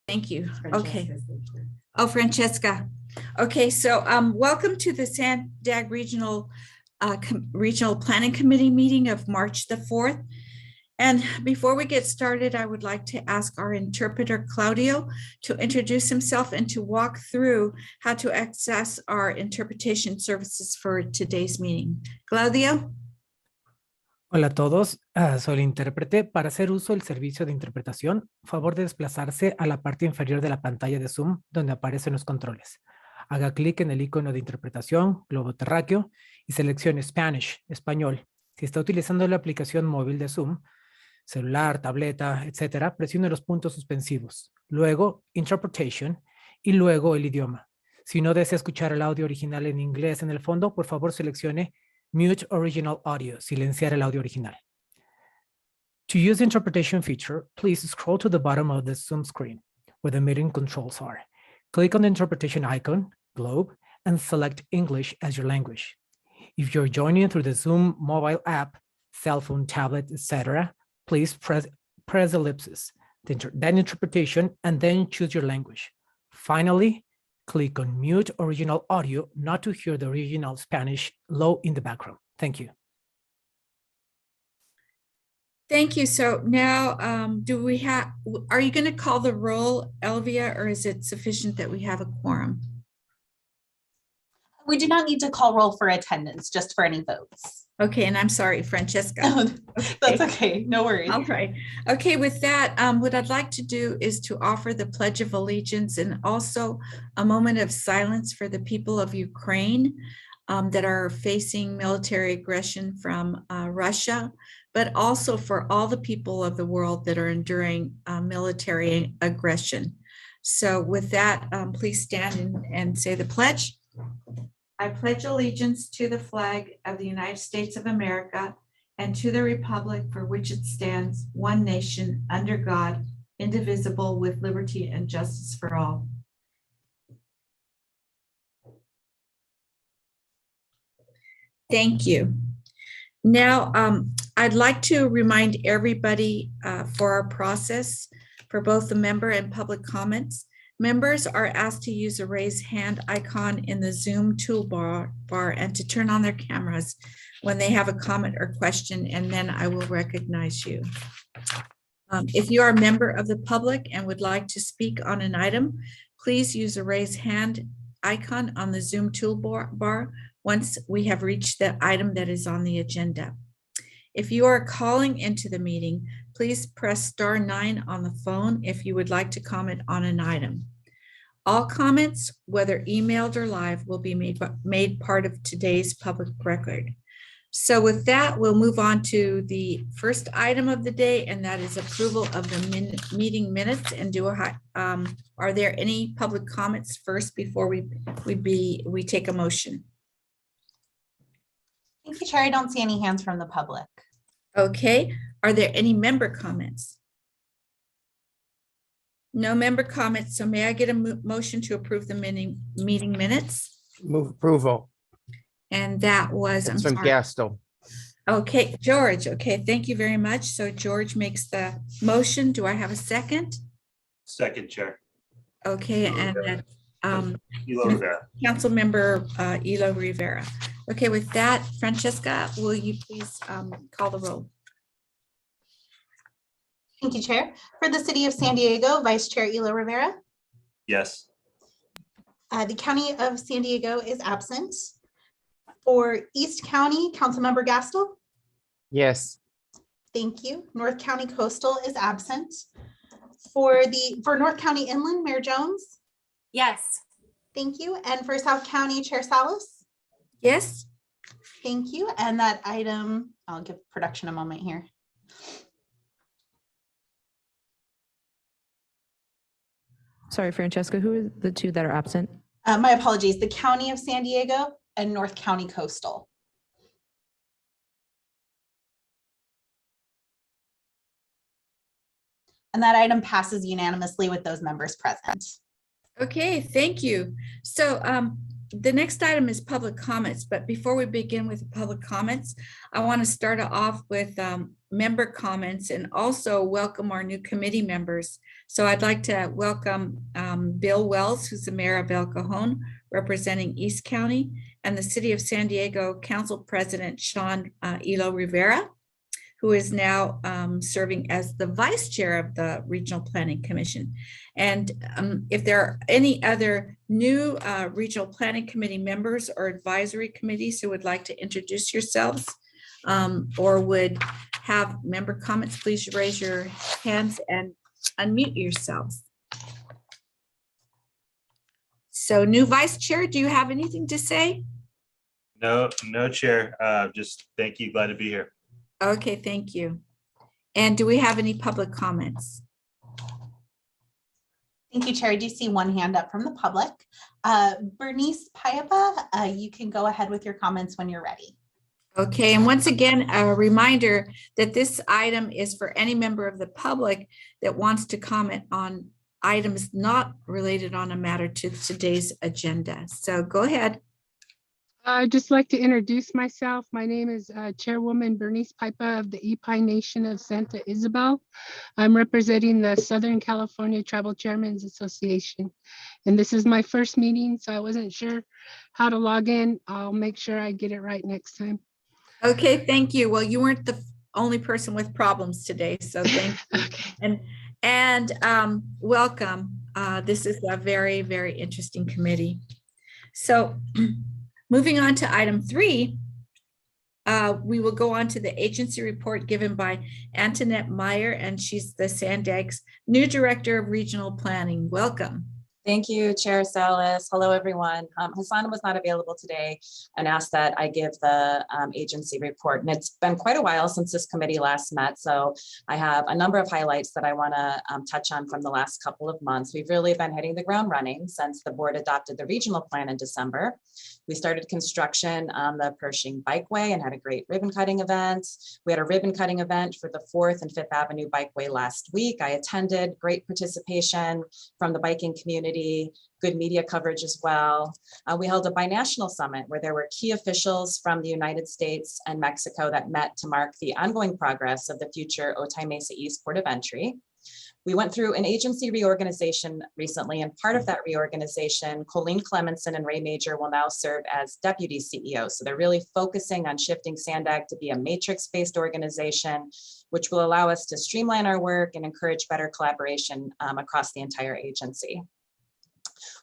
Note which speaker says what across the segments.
Speaker 1: Thank you. Okay. Oh, Francesca. Okay, so welcome to the Sandag Regional Planning Committee meeting of March the 4th. And before we get started, I would like to ask our interpreter, Claudio, to introduce himself and to walk through how to access our interpretation services for today's meeting. Claudio?
Speaker 2: Hola a todos, soy el intérprete. Para hacer uso del servicio de interpretación, favor de desplazarse a la parte inferior de la pantalla de Zoom donde aparecen los controles. Haga clic en el icono de interpretación, globo terráqueo, y seleccione Spanish, español. Si está utilizando la aplicación móvil de Zoom, celular, tableta, etcétera, presione los puntos suspensivos, luego Interpretation y luego el idioma. Si no desea escuchar el audio original en inglés en el fondo, por favor seleccione Mute Original Audio, silenciar el audio original. To use the interpretation feature, please scroll to the bottom of the Zoom screen where the meeting controls are. Click on the interpretation icon, globe, and select English as your language. If you're joining through the Zoom mobile app, cell phone, tablet, etc., please press ellipsis, then interpretation, and then choose your language. Finally, click on Mute Original Audio not to hear the original Spanish low in the background. Thank you.
Speaker 1: Thank you. So now, are you going to call the roll, Elvia, or is it sufficient that we have a quorum?
Speaker 3: We do not need to call roll for attendance, just for any votes.
Speaker 1: Okay, and I'm sorry, Francesca.
Speaker 3: That's okay, no worries.
Speaker 1: All right. Okay, with that, what I'd like to do is to offer the Pledge of Allegiance and also a moment of silence for the people of Ukraine that are facing military aggression from Russia, but also for all the people of the world that are enduring military aggression. So with that, please stand and say the pledge. I pledge allegiance to the flag of the United States of America and to the republic for which it stands, one nation, under God, indivisible, with liberty and justice for all. Thank you. Now, I'd like to remind everybody for our process for both the member and public comments. Members are asked to use a raise hand icon in the Zoom toolbar and to turn on their cameras when they have a comment or question, and then I will recognize you. If you are a member of the public and would like to speak on an item, please use a raise hand icon on the Zoom toolbar once we have reached the item that is on the agenda. If you are calling into the meeting, please press *9 on the phone if you would like to comment on an item. All comments, whether emailed or live, will be made part of today's public record. So with that, we'll move on to the first item of the day, and that is approval of the meeting minutes. And are there any public comments first before we take a motion?
Speaker 3: Thank you, Chair. I don't see any hands from the public.
Speaker 1: Okay, are there any member comments? No member comments, so may I get a motion to approve the meeting minutes?
Speaker 4: Move approval.
Speaker 1: And that was,
Speaker 4: It's from Gastel.
Speaker 1: Okay, George, okay, thank you very much. So George makes the motion. Do I have a second?
Speaker 5: Second, Chair.
Speaker 1: Okay, and
Speaker 5: Elo Rivera.
Speaker 1: Councilmember Elo Rivera. Okay, with that, Francesca, will you please call the roll?
Speaker 3: Thank you, Chair. For the City of San Diego, Vice Chair Elo Rivera.
Speaker 5: Yes.
Speaker 3: The County of San Diego is absent. For East County, Councilmember Gastel.
Speaker 4: Yes.
Speaker 3: Thank you. North County Coastal is absent. For North County Inland, Mayor Jones.
Speaker 6: Yes.
Speaker 3: Thank you. And for South County, Chair Salas.
Speaker 1: Yes.
Speaker 3: Thank you. And that item, I'll give production a moment here.
Speaker 6: Sorry, Francesca, who are the two that are absent?
Speaker 3: My apologies, the County of San Diego and North County Coastal. And that item passes unanimously with those members present.
Speaker 1: Okay, thank you. So the next item is public comments, but before we begin with the public comments, I want to start off with member comments and also welcome our new committee members. So I'd like to welcome Bill Wells, who's the mayor of El Cajon, representing East County, and the City of San Diego Council President Sean Elo Rivera, who is now serving as the vice chair of the Regional Planning Commission. And if there are any other new Regional Planning Committee members or advisory committees who would like to introduce yourselves or would have member comments, please raise your hands and unmute yourselves. So new vice chair, do you have anything to say?
Speaker 5: No, Chair. Just thank you. Glad to be here.
Speaker 1: Okay, thank you. And do we have any public comments?
Speaker 3: Thank you, Chair. I do see one hand up from the public. Bernice Paiva, you can go ahead with your comments when you're ready.
Speaker 1: Okay, and once again, a reminder that this item is for any member of the public that wants to comment on items not related on a matter to today's agenda. So go ahead.
Speaker 7: I'd just like to introduce myself. My name is Chairwoman Bernice Paiva of the Epine Nation of Santa Isabel. I'm representing the Southern California Tribal Chairmen's Association. And this is my first meeting, so I wasn't sure how to log in. I'll make sure I get it right next time.
Speaker 1: Okay, thank you. Well, you weren't the only person with problems today, so thank you.
Speaker 7: Okay.
Speaker 1: And welcome. This is a very, very interesting committee. So moving on to item 3, we will go on to the agency report given by Antoinette Meyer, and she's the SANDAG's new Director of Regional Planning. Welcome.
Speaker 8: Thank you, Chair Salas. Hello, everyone. Hassan was not available today and asked that I give the agency report. And it's been quite a while since this committee last met. So I have a number of highlights that I want to touch on from the last couple of months. We've really been hitting the ground running since the board adopted the regional plan in December. We started construction on the Pershing Bikeway and had a great ribbon cutting event. We had a ribbon cutting event for the 4th and 5th Avenue Bikeway last week. I attended, great participation from the biking community, good media coverage as well. We held a binational summit where there were key officials from the United States and Mexico that met to mark the ongoing progress of the future Otay Mesa East Port of Entry. We went through an agency reorganization recently, and part of that reorganization, Colleen Clemenson and Ray Major will now serve as deputy CEOs. So they're really focusing on shifting SANDAG to be a matrix-based organization, which will allow us to streamline our work and encourage better collaboration across the entire agency.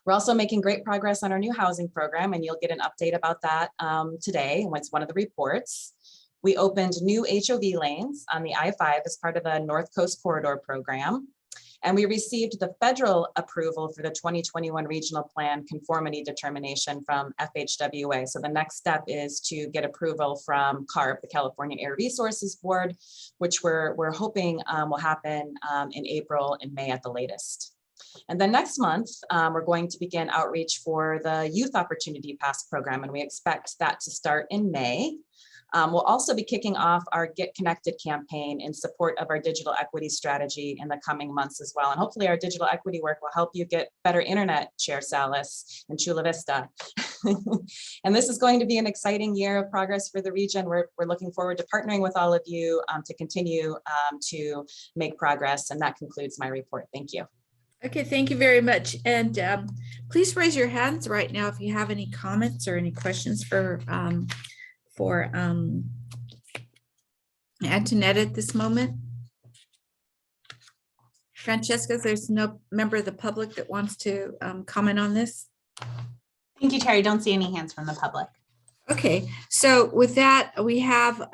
Speaker 8: We're also making great progress on our new housing program, and you'll get an update about that today. It's one of the reports. We opened new HOV lanes on the I-5 as part of the North Coast Corridor program. And we received the federal approval for the 2021 regional plan conformity determination from FHWA. So the next step is to get approval from CARB, the California Air Resources Board, which we're hoping will happen in April and May at the latest. And then next month, we're going to begin outreach for the Youth Opportunity Pass program, and we expect that to start in May. We'll also be kicking off our Get Connected campaign in support of our digital equity strategy in the coming months as well. And hopefully our digital equity work will help you get better internet, Chair Salas, in Chula Vista. And this is going to be an exciting year of progress for the region. We're looking forward to partnering with all of you to continue to make progress. And that concludes my report. Thank you.
Speaker 1: Okay, thank you very much. And please raise your hands right now if you have any comments or any questions for Antoinette at this moment. Francesca, there's no member of the public that wants to comment on this.
Speaker 3: Thank you, Chair. I don't see any hands from the public.
Speaker 1: Okay, so with that, we have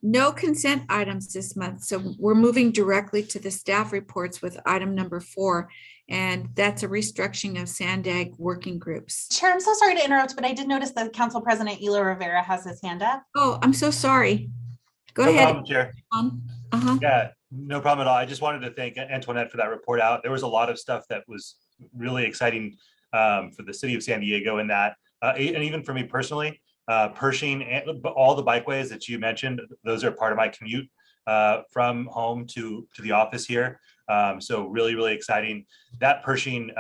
Speaker 1: no consent items this month. So we're moving directly to the staff reports with item number 4. And that's a restructuring of SANDAG working groups.
Speaker 3: Chair, I'm so sorry to interrupt, but I did notice that Council President Elo Rivera has his hand up.
Speaker 1: Oh, I'm so sorry. Go
Speaker 5: No
Speaker 1: ahead.
Speaker 5: problem, Chair. Yeah, no problem at all. I just wanted to thank Antoinette for that report out. There was a lot of stuff that was really exciting for the city of San Diego in that, and even for me personally, Pershing and all the bikeways that you mentioned, those are part of my commute from home to the office here. So really, really exciting. That Pershing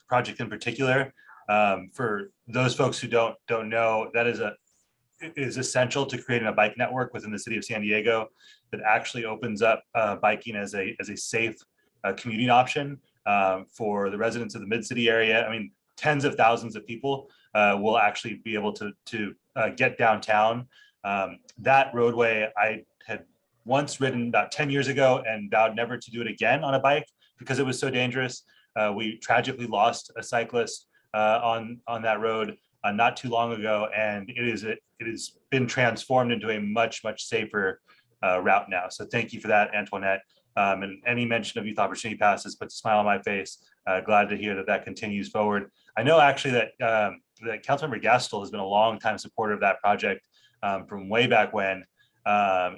Speaker 5: project in particular, For those folks who don't know, that is essential to creating a bike network within the city of San Diego that actually opens up biking as a safe commuting option for the residents of the mid-city area. I mean, tens of thousands of people will actually be able to get downtown. That roadway I had once ridden about 10 years ago and vowed never to do it again on a bike because it was so dangerous. We tragically lost a cyclist on that road not too long ago, and it has been transformed into a much safer route now. So thank you for that, Antoinette. And any mention of youth opportunity passes puts a smile on my face. Glad to hear that continues forward. I know actually that that Councilmember Gastel has been a long time supporter of that project from way back when,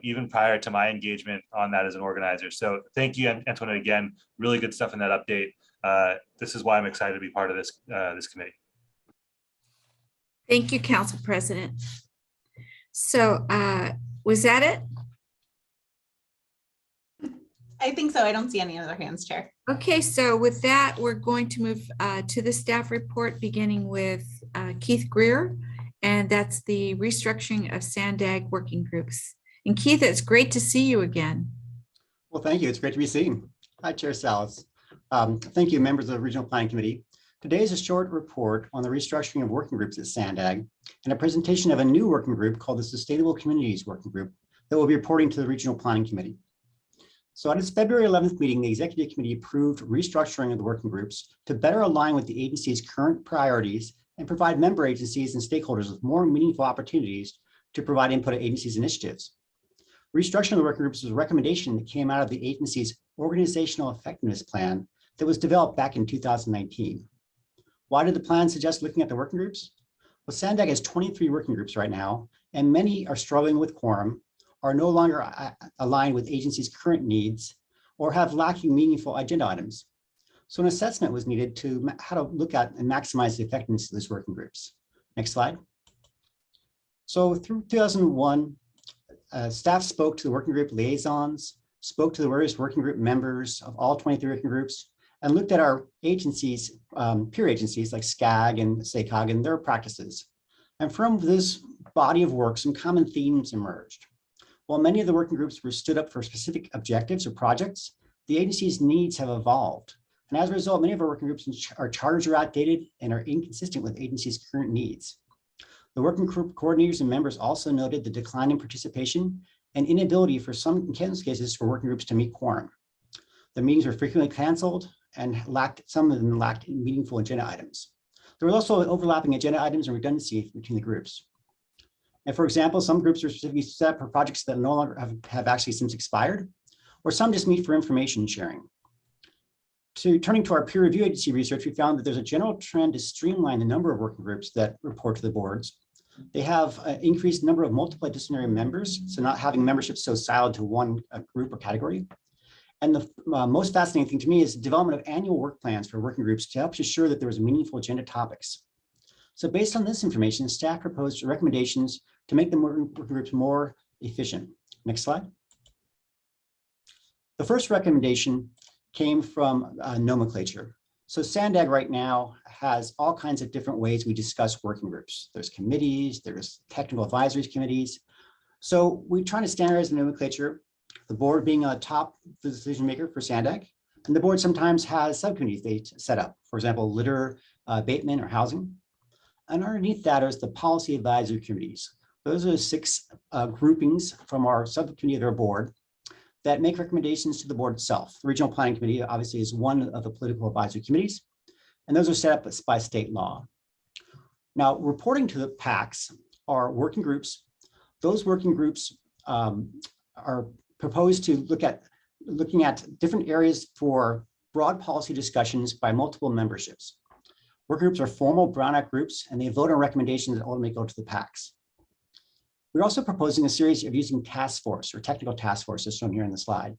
Speaker 5: even prior to my engagement on that as an organizer. So thank you, Antoinette, again. Really good stuff in that update. This is why I'm excited to be part of this committee.
Speaker 1: Thank you, Council President. So was that it?
Speaker 3: I think so. I don't see any other hands, Chair.
Speaker 1: Okay, so with that, we're going to move to the staff report, beginning with Keith Greer, and that's the restructuring of Sandag working groups. And Keith, it's great to see you again.
Speaker 9: Well, thank you. It's great to be seen. Hi, Chair Salas. Thank you, members of the Regional Planning Committee. Today is a short report on the restructuring of working groups at Sandag and a presentation of a new working group called the Sustainable Communities Working Group that will be reporting to the Regional Planning Committee. So at its February 11th meeting, the Executive Committee approved restructuring of the working groups to better align with the agency's current priorities and provide member agencies and stakeholders with more meaningful opportunities to provide input to agencies' initiatives. Restructuring of the working groups was a recommendation that came out of the agency's organizational effectiveness plan that was developed back in 2019. Why did the plan suggest looking at the working groups? Well, Sandag has 23 working groups right now, and many are struggling with quorum, are no longer aligned with agency's current needs, or have lacking meaningful agenda items. So an assessment was needed to how to look at and maximize the effectiveness of these working groups. Next slide. So through 2001, staff spoke to the working group liaisons, spoke to the various working group members of all 23 working groups, and looked at our agencies, peer agencies like SCAG and SACOG and their practices. And from this body of work, some common themes emerged. While many of the working groups were stood up for specific objectives or projects, the agency's needs have evolved. And as a result, many of our working groups are charters are outdated and are inconsistent with agency's current needs. The working group coordinators and members also noted the decline in participation and inability for some, in cases, for working groups to meet quorum. The meetings were frequently canceled and some of them lacked meaningful agenda items. There were also overlapping agenda items and redundancy between the groups. And for example, some groups are specifically set up for projects that no longer have actually since expired, or some just meet for information sharing. Turning to our peer review agency research, we found that there's a general trend to streamline the number of working groups that report to the boards. They have an increased number of multidisciplinary members, so not having membership so siloed to one group or category. And the most fascinating thing to me is the development of annual work plans for working groups to help ensure that there was meaningful agenda topics. So based on this information, staff proposed recommendations to make the working groups more efficient. Next slide. The first recommendation came from nomenclature. So Sandag right now has all kinds of different ways we discuss working groups. There's committees, there's technical advisory committees. So we're trying to standardize the nomenclature, the board being a top decision maker for Sandag. And the board sometimes has subcommittees they set up, for example, litter, abatement, or housing. And underneath that is the policy advisory committees. Those are 6 groupings from our subcommittee of our board that make recommendations to the board itself. The Regional Planning Committee obviously is one of the political advisory committees, and those are set up by state law. Now, reporting to the PACs are working groups. Those working groups are proposed to looking at different areas for broad policy discussions by multiple memberships. Working groups are formal Brown Act groups, and they vote on recommendations that ultimately go to the PACs. We're also proposing a series of using task force or technical task forces shown here in the slide.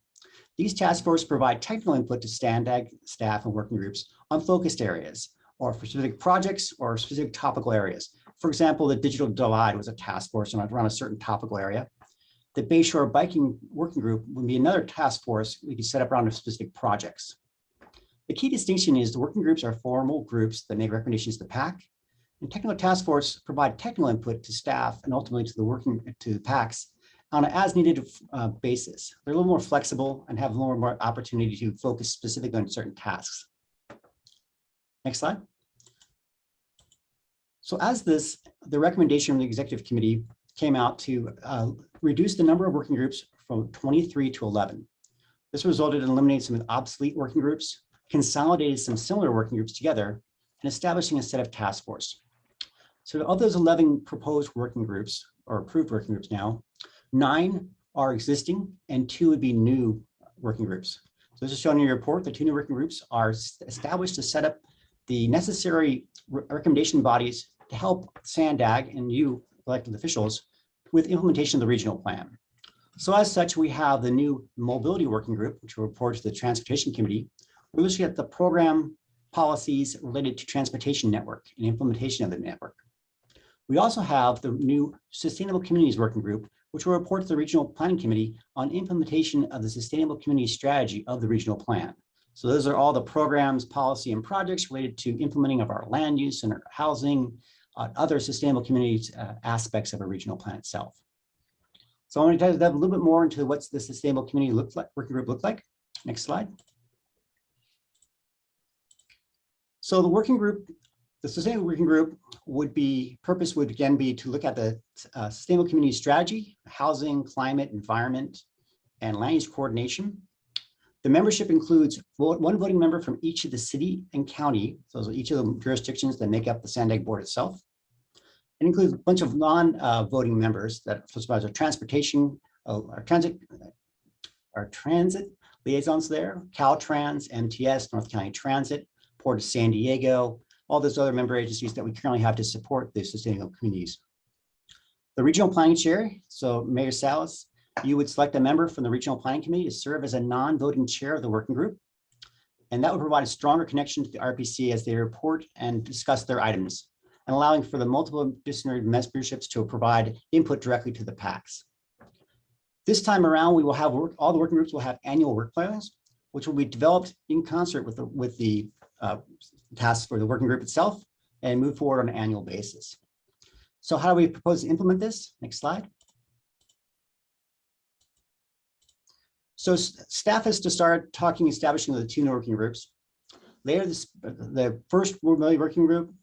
Speaker 9: These task forces provide technical input to Sandag staff and working groups on focused areas or for specific projects or specific topical areas. For example, the digital divide was a task force around a certain topical area. The Bayshore Biking Working Group would be another task force we could set up around specific projects. The key distinction is the working groups are formal groups that make recommendations to the PAC, and technical task force provide technical input to staff and ultimately to the PACs on an as-needed basis. They're a little more flexible and have a little more opportunity to focus specifically on certain tasks. Next slide. So as the recommendation from the executive committee came out to reduce the number of working groups from 23 to 11. This resulted in eliminating some obsolete working groups, consolidated some similar working groups together, and establishing a set of task force. So of those 11 proposed working groups or approved working groups now, 9 are existing and 2 would be new working groups. So this is shown in your report. The 2 new working groups are established to set up the necessary recommendation bodies to help SANDAG and you elected officials with implementation of the regional plan. So as such, we have the new mobility working group, which will report to the transportation committee. We're looking at the program policies related to transportation network and implementation of the network. We also have the new sustainable communities working group, which will report to the regional planning committee on implementation of the sustainable community strategy of the regional plan. So those are all the programs, policy, and projects related to implementing of our land use and our housing, other sustainable communities aspects of a regional plan itself. So I want to dive a little bit more into what's the sustainable community working group look like. Next slide. So the working group, the sustainable working group purpose would again be to look at the sustainable community strategy, housing, climate, environment, and land use coordination. The membership includes one voting member from each of the city and county. So those are each of the jurisdictions that make up the SANDAG board itself. It includes a bunch of non-voting members that supervise our transportation, our transit liaisons there, Caltrans, MTS, North County Transit, Port of San Diego, all those other member agencies that we currently have to support the sustainable communities. The regional planning chair, so Mayor Salas, you would select a member from the regional planning committee to serve as a non-voting chair of the working group. And that would provide a stronger connection to the RPC as they report and discuss their items, and allowing for the multiple disciplinary memberships to provide input directly to the PACs. This time around, we will have all the working groups will have annual work plans, which will be developed in concert with the tasks for the working group itself and move forward on an annual basis. So how do we propose to implement this? Next slide. So staff has to start establishing the 2 new working groups. Later, the first mobility working group,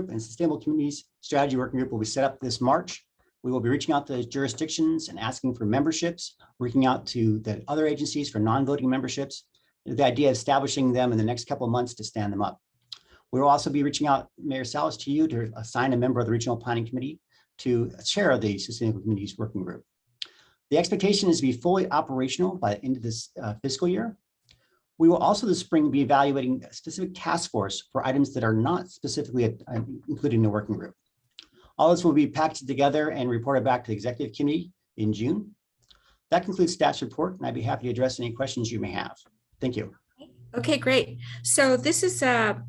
Speaker 9: and sustainable communities strategy working group will be set up this March. We will be reaching out to jurisdictions and asking for memberships, reaching out to the other agencies for non-voting memberships. The idea of establishing them in the next couple of months to stand them up. We will also be reaching out, Mayor Salas, to you to assign a member of the regional planning committee to chair the sustainable communities working group. The expectation is to be fully operational by the end of this fiscal year. We will also this spring be evaluating a specific task force for items that are not specifically included in the working group. All this will be packaged together and reported back to the executive committee in June. That concludes staff's report, and I'd be happy to address any questions you may have. Thank you.
Speaker 1: Okay, great. So this is a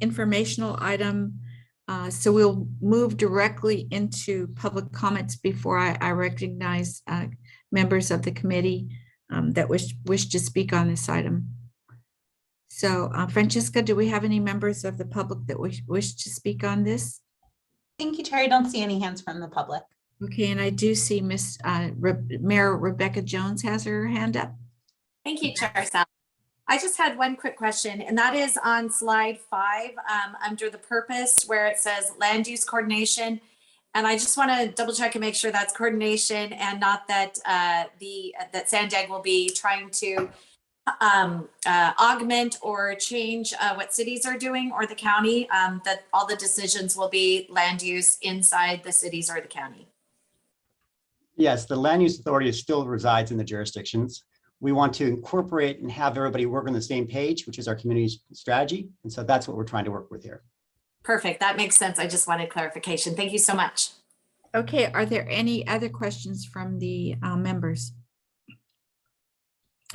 Speaker 1: informational item. So we'll move directly into public comments before I recognize members of the committee that wish to speak on this item. So Francesca, do we have any members of the public that wish to speak on this?
Speaker 3: Thank you, Chair. I don't see any hands from the public.
Speaker 1: Okay, and I do see Mayor Rebecca Jones has her hand up.
Speaker 10: Thank you, Chair Sal. I just had one quick question, and that is on slide 5 under the purpose where it says land use coordination. And I just want to double check and make sure that's coordination and not that that SANDAG will be trying to augment or change what cities are doing or the county, that all the decisions will be land use inside the cities or the county.
Speaker 9: Yes, the land use authority still resides in the jurisdictions. We want to incorporate and have everybody work on the same page, which is our community strategy. And so that's what we're trying to work with here.
Speaker 10: Perfect. That makes sense. I just wanted clarification. Thank you so much.
Speaker 1: Okay, are there any other questions from the members?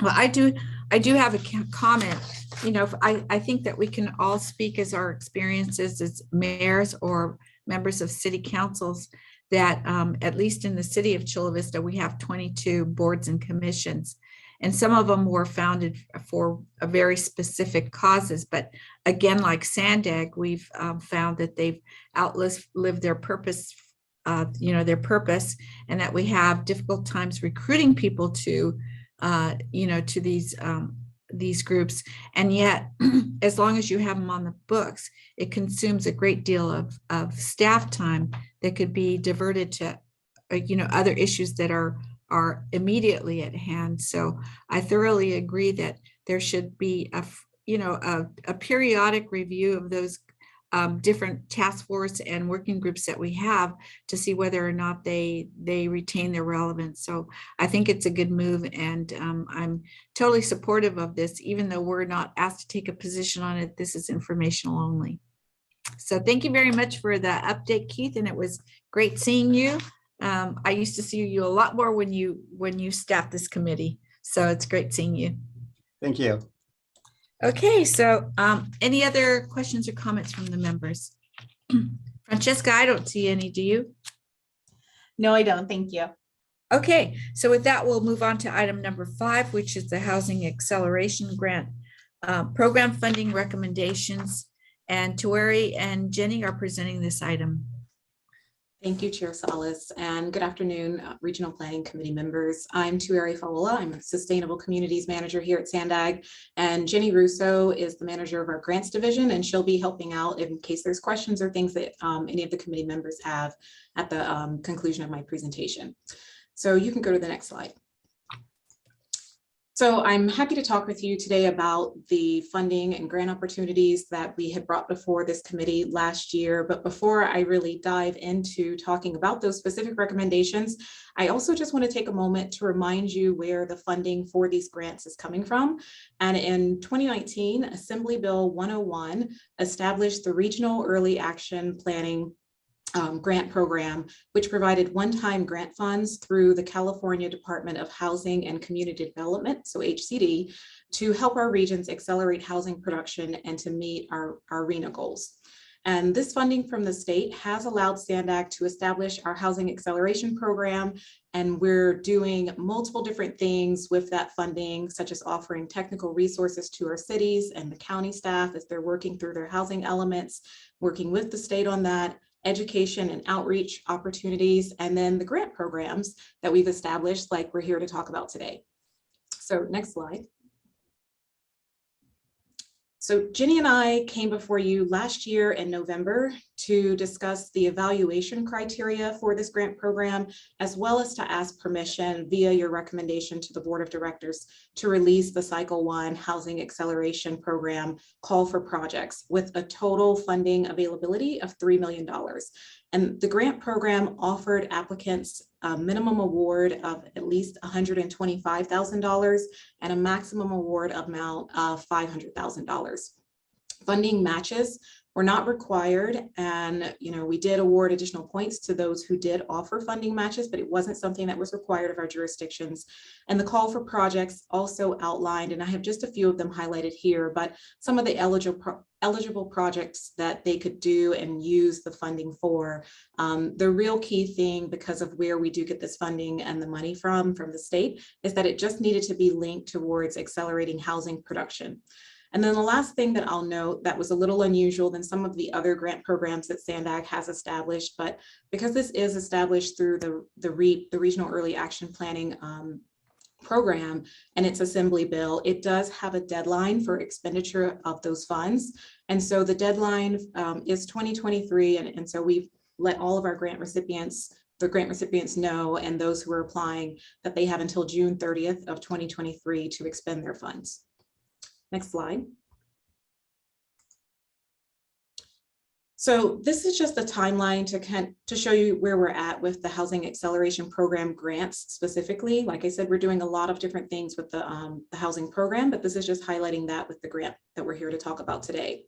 Speaker 1: Well, I do have a comment. You know, I think that we can all speak as our experiences as mayors or members of city councils that at least in the city of Chula Vista, we have 22 boards and commissions. And some of them were founded for a very specific causes. But again, like Sandag, we've found that they've outlived their purpose, their purpose, and that we have difficult times recruiting people to, to these groups. And yet, as long as you have them on the books, it consumes a great deal of staff time that could be diverted to, other issues that are immediately at hand. So I thoroughly agree that there should be a periodic review of those different task force and working groups that we have to see whether or not they retain their relevance. So I think it's a good move, and I'm totally supportive of this, even though we're not asked to take a position on it. This is informational only. So thank you very much for the update, Keith, and it was great seeing you. I used to see you a lot more when you staffed this committee. So it's great seeing you.
Speaker 9: Thank you.
Speaker 1: Okay, so any other questions or comments from the members? Francesca, I don't see any, do you?
Speaker 3: No, I don't. Thank you.
Speaker 1: Okay, so with that, we'll move on to item number 5, which is the Housing Acceleration Grant Program Funding Recommendations. And Tueri and Jenny are presenting this item.
Speaker 11: Thank you, Chair Salas, and good afternoon, Regional Planning Committee members. I'm Tueri Fawola. I'm a Sustainable Communities Manager here at Sandag, and Jenny Russo is the manager of our Grants Division, and she'll be helping out in case there's questions or things that any of the committee members have at the conclusion of my presentation. So you can go to the next slide. So I'm happy to talk with you today about the funding and grant opportunities that we had brought before this committee last year. But before I really dive into talking about those specific recommendations, I also just want to take a moment to remind you where the funding for these grants is coming from. And in 2019, Assembly Bill 101 established the Regional Early Action Planning grant program, which provided one-time grant funds through the California Department of Housing and Community Development, so HCD, to help our regions accelerate housing production and to meet our RHNA goals. And this funding from the state has allowed Sandag to establish our housing acceleration program, and we're doing multiple different things with that funding, such as offering technical resources to our cities and the county staff as they're working through their housing elements, working with the state on that, education and outreach opportunities, and then the grant programs that we've established, like we're here to talk about today. So next slide. So Jenny and I came before you last year in November to discuss the evaluation criteria for this grant program, as well as to ask permission via your recommendation to the Board of Directors to release the Cycle 1 Housing Acceleration Program call for projects with a total funding availability of $3 million. And the grant program offered applicants a minimum award of at least $125,000 and a maximum award amount of $500,000. Funding matches were not required, and we did award additional points to those who did offer funding matches, but it wasn't something that was required of our jurisdictions. And the call for projects also outlined, and I have just a few of them highlighted here, but some of the eligible projects that they could do and use the funding for. The real key thing, because of where we do get this funding and the money from the state, is that it just needed to be linked towards accelerating housing production. And then the last thing that I'll note that was a little unusual than some of the other grant programs that Sandag has established, but because this is established through the REAP, the Regional Early Action Planning program, and its Assembly Bill, it does have a deadline for expenditure of those funds. And so the deadline is 2023, and so we've let all of our grant recipients know, and those who are applying, that they have until June 30th of 2023 to expend their funds. Next slide. So this is just a timeline to show you where we're at with the Housing Acceleration Program grants specifically. Like I said, we're doing a lot of different things with the housing program, but this is just highlighting that with the grant that we're here to talk about today.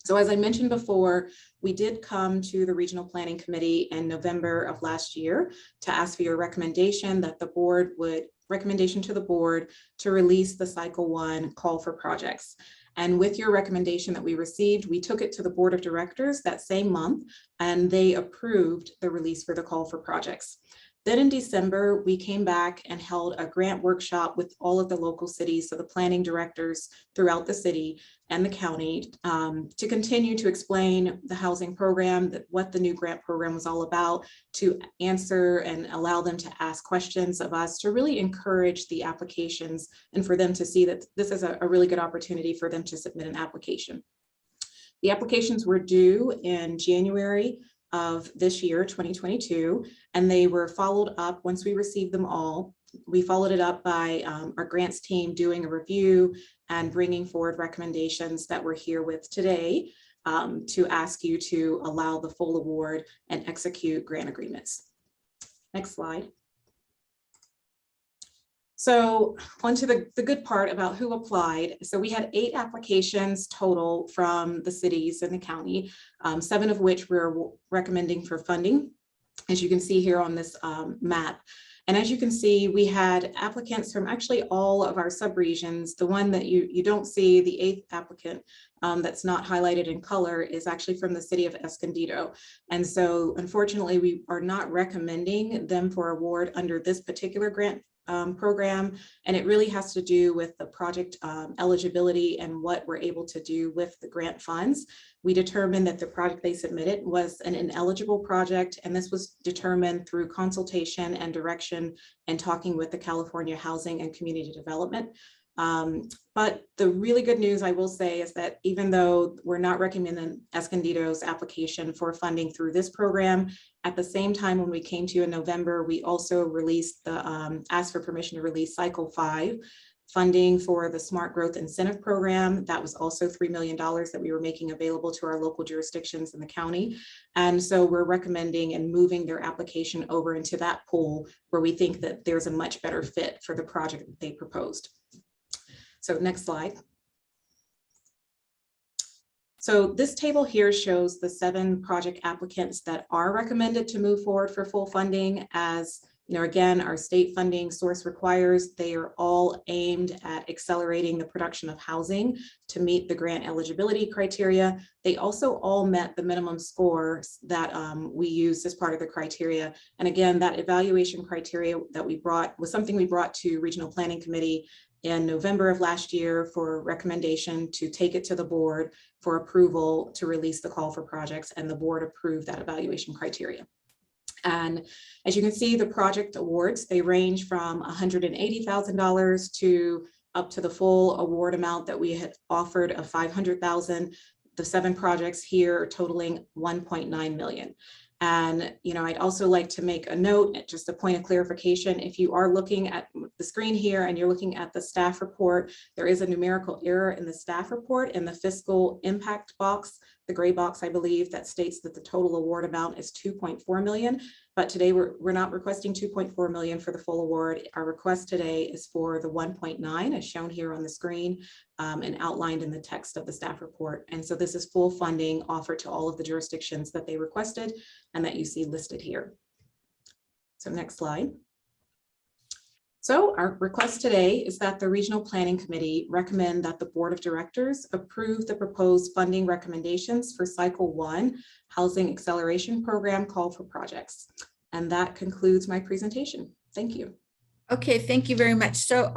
Speaker 11: So as I mentioned before, we did come to the Regional Planning Committee in November of last year to ask for your recommendation that the board would recommendation to the board to release the Cycle 1 call for projects. And with your recommendation that we received, we took it to the Board of Directors that same month, and they approved the release for the call for projects. Then in December, we came back and held a grant workshop with all of the local cities, so the planning directors throughout the city and the county, to continue to explain the housing program, what the new grant program was all about, to answer and allow them to ask questions of us, to really encourage the applications and for them to see that this is a really good opportunity for them to submit an application. The applications were due in January of this year, 2022, and they were followed up once we received them all. We followed it up by our grants team doing a review and bringing forward recommendations that we're here with today to ask you to allow the full award and execute grant agreements. Next slide. So onto the good part about who applied. So we had 8 applications total from the cities and the county, 7 of which we're recommending for funding, as you can see here on this map. And as you can see, we had applicants from actually all of our subregions. The one that you don't see, the 8th applicant that's not highlighted in color, is actually from the city of Escondido. And so unfortunately, we are not recommending them for award under this particular grant program, and it really has to do with the project eligibility and what we're able to do with the grant funds. We determined that the project they submitted was an ineligible project, and this was determined through consultation and direction and talking with the California Housing and Community Development. But the really good news I will say is that even though we're not recommending Escondido's application for funding through this program, at the same time when we came to you in November, we also released the asked for permission to release Cycle 5 funding for the Smart Growth Incentive Program. That was also $3 million that we were making available to our local jurisdictions in the county. And so we're recommending and moving their application over into that pool where we think that there's a much better fit for the project that they proposed. So next slide. So this table here shows the 7 project applicants that are recommended to move forward for full funding. As you know, again, our state funding source requires. They are all aimed at accelerating the production of housing to meet the grant eligibility criteria. They also all met the minimum scores that we used as part of the criteria. And again, that evaluation criteria that we brought was something we brought to Regional Planning Committee in November of last year for recommendation to take it to the board for approval to release the call for projects, and the board approved that evaluation criteria. And as you can see, the project awards, they range from $180,000 to up to the full award amount that we had offered of $500,000. The 7 projects here totaling $1.9 million. And, you know, I'd also like to make a note, just a point of clarification. If you are looking at the screen here and you're looking at the staff report, there is a numerical error in the staff report in the fiscal impact box, the gray box, I believe, that states that the total award amount is $2.4 million. But today we're not requesting $2.4 million for the full award. Our request today is for the 1.9 as shown here on the screen and outlined in the text of the staff report. And so this is full funding offered to all of the jurisdictions that they requested and that you see listed here. So next slide. So our request today is that the Regional Planning Committee recommend that the Board of Directors approve the proposed funding recommendations for Cycle 1 Housing Acceleration Program call for projects. And that concludes my presentation. Thank you.
Speaker 1: Okay, thank you very much. So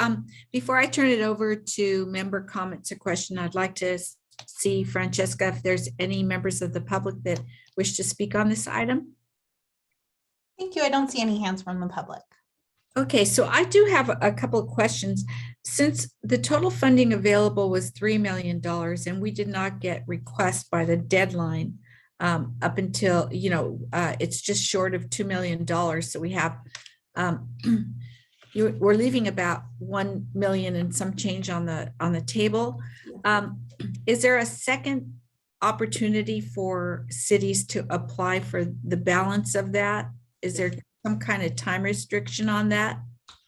Speaker 1: before I turn it over to member comments or question, I'd like to see, Francesca, if there's any members of the public that wish to speak on this item.
Speaker 3: Thank you. I don't see any hands from the public.
Speaker 1: Okay, so I do have a couple of questions. Since the total funding available was $3 million and we did not get requests by the deadline up until, you know, it's just short of $2 million. So we have, we're leaving about 1 million and some change on the table. Is there a second opportunity for cities to apply for the balance of that? Is there some kind of time restriction on that?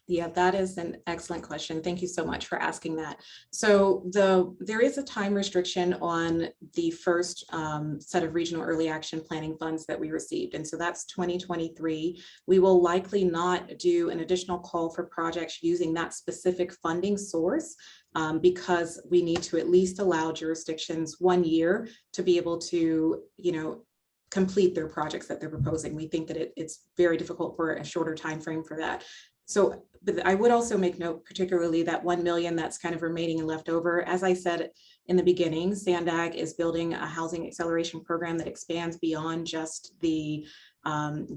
Speaker 11: Yeah, that is an excellent question. Thank you so much for asking that. So there is a time restriction on the first set of regional early action planning funds that we received. And so that's 2023. We will likely not do an additional call for projects using that specific funding source because we need to at least allow jurisdictions 1 year to be able to, you know, complete their projects that they're proposing. We think that it's very difficult for a shorter time frame for that. So, but I would also make note, particularly that 1 million that's kind of remaining and left over. As I said in the beginning, Sandag is building a housing acceleration program that expands beyond just the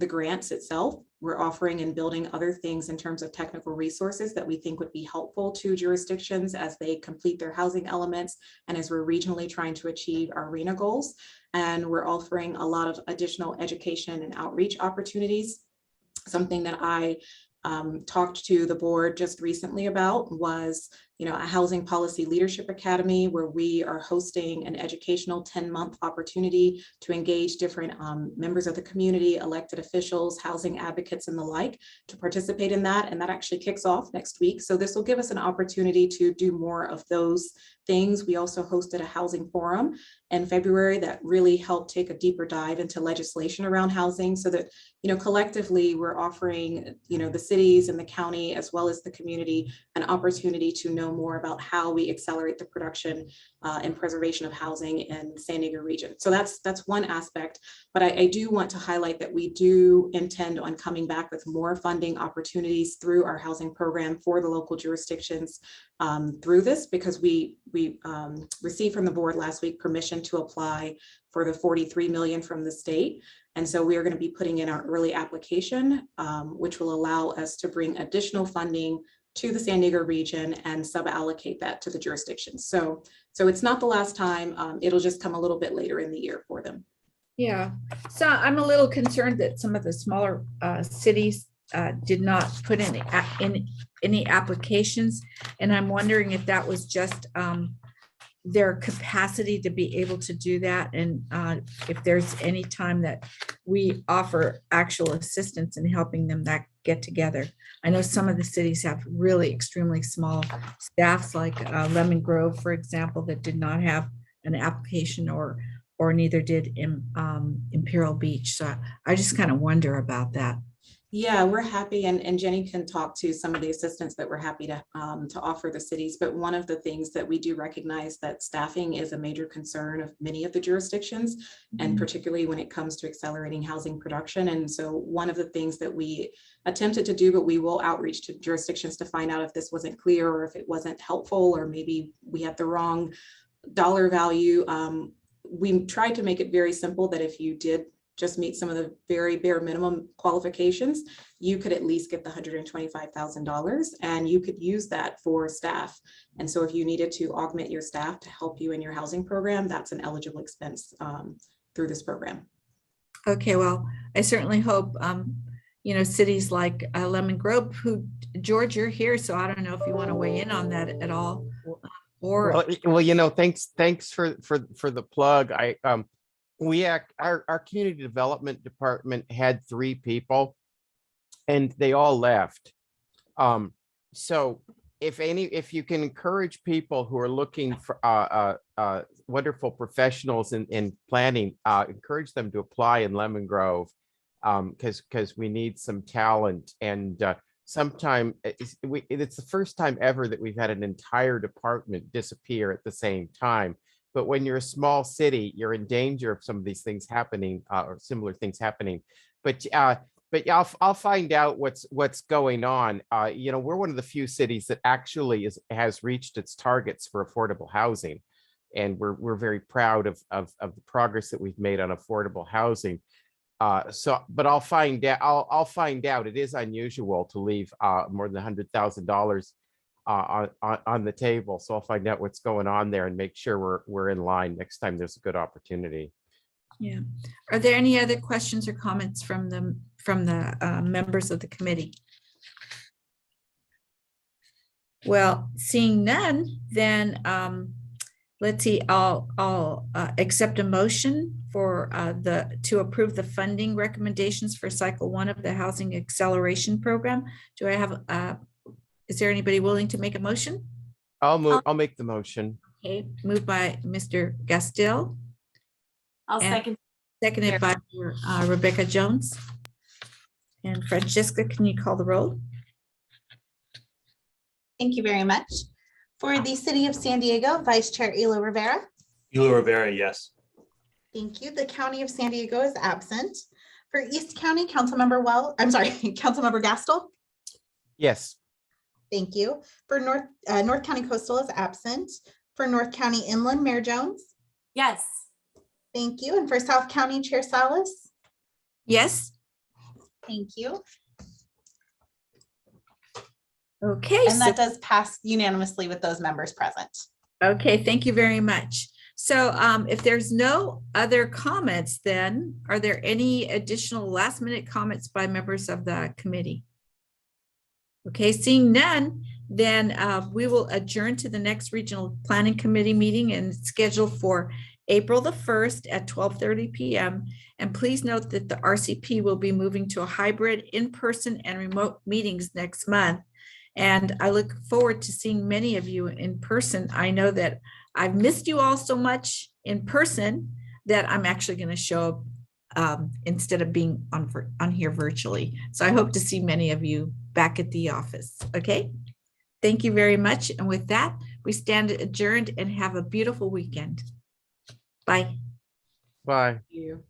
Speaker 11: grants itself. We're offering and building other things in terms of technical resources that we think would be helpful to jurisdictions as they complete their housing elements and as we're regionally trying to achieve our RHNA goals. And we're offering a lot of additional education and outreach opportunities. Something that I talked to the board just recently about was, a housing policy leadership academy where we are hosting an educational 10-month opportunity to engage different members of the community, elected officials, housing advocates, and the like to participate in that. And that actually kicks off next week. So this will give us an opportunity to do more of those things. We also hosted a housing forum in February that really helped take a deeper dive into legislation around housing so that, collectively we're offering, the cities and the county as well as the community an opportunity to know more about how we accelerate the production and preservation of housing in the San Diego region. So that's one aspect, but I do want to highlight that we do intend on coming back with more funding opportunities through our housing program for the local jurisdictions through this, because we received from the board last week permission to apply for the 43 million from the state. And so we are going to be putting in our early application, which will allow us to bring additional funding to the San Diego region and sub-allocate that to the jurisdictions. So it's not the last time. It'll just come a little bit later in the year for them.
Speaker 1: Yeah, so I'm a little concerned that some of the smaller cities did not put in any applications. And I'm wondering if that was just their capacity to be able to do that. And if there's any time that we offer actual assistance in helping them that get together. I know some of the cities have really extremely small staffs, like Lemon Grove, for example, that did not have an application, or neither did Imperial Beach. So I just kind of wonder about that.
Speaker 11: Yeah, we're happy, and Jenny can talk to some of the assistance that we're happy to offer the cities. But one of the things that we do recognize that staffing is a major concern of many of the jurisdictions, and particularly when it comes to accelerating housing production. And so one of the things that we attempted to do, but we will outreach to jurisdictions to find out if this wasn't clear or if it wasn't helpful, or maybe we had the wrong dollar value. We tried to make it very simple that if you did just meet some of the very bare minimum qualifications, you could at least get the $125,000, and you could use that for staff. And so if you needed to augment your staff to help you in your housing program, that's an eligible expense through this program.
Speaker 1: Okay, well, I certainly hope, cities like Lemon Grove, who, George, you're here, so I don't know if you want to weigh in on that at all. Or
Speaker 4: Well, thanks for the plug. Our community development department had 3 people and they all left. So if you can encourage people who are looking for wonderful professionals in planning, encourage them to apply in Lemon Grove, because we need some talent. And sometime it's the first time ever that we've had an entire department disappear at the same time. But when you're a small city, you're in danger of some of these things happening, or similar things happening. But I'll find out what's going on. We're one of the few cities that actually has reached its targets for affordable housing, and we're very proud of the progress that we've made on affordable housing. But I'll find out. I'll find out. It is unusual to leave more than $100,000 on the table. So I'll find out what's going on there and make sure we're in line next time there's a good opportunity.
Speaker 1: yeah. Are there any other questions or comments from the members of the committee? Well, seeing none, then let's see, I'll accept a motion for to approve the funding recommendations for cycle 1 of the Housing Acceleration Program. Do I have is there anybody willing to make a motion?
Speaker 4: I'll make the motion.
Speaker 1: Okay, moved by Mr. Gastil.
Speaker 10: I'll second.
Speaker 1: Seconded by Rebecca Jones. And Francesca, can you call the roll?
Speaker 3: Thank you very much. For the City of San Diego, Vice Chair Elo Rivera,
Speaker 5: Elo Rivera, yes.
Speaker 3: Thank you. The County of San Diego is absent. For East County, Councilmember Councilmember Gastel.
Speaker 4: Yes.
Speaker 3: Thank you. For North County Coastal is absent. For North County Inland, Mayor Jones.
Speaker 10: Yes.
Speaker 3: Thank you. And for South County, Chair Salas.
Speaker 1: Yes,
Speaker 3: Thank you.
Speaker 1: okay.
Speaker 3: And
Speaker 1: so-
Speaker 3: that does pass unanimously with those members present.
Speaker 1: Okay, thank you very much. So if there's no other comments, then are there any additional last minute comments by members of the committee? Okay, seeing none, then we will adjourn to the next Regional Planning Committee meeting and scheduled for April the 1st at 12:30 p.m. And please note that the RCP will be moving to a hybrid in-person and remote meetings next month. And I look forward to seeing many of you in person. I know that I've missed you all so much in person that I'm actually going to show up instead of being on here virtually. So I hope to see many of you back at the office. Okay. Thank you very much. And with that, we stand adjourned and have a beautiful weekend. Bye.
Speaker 4: Bye.
Speaker 11: You.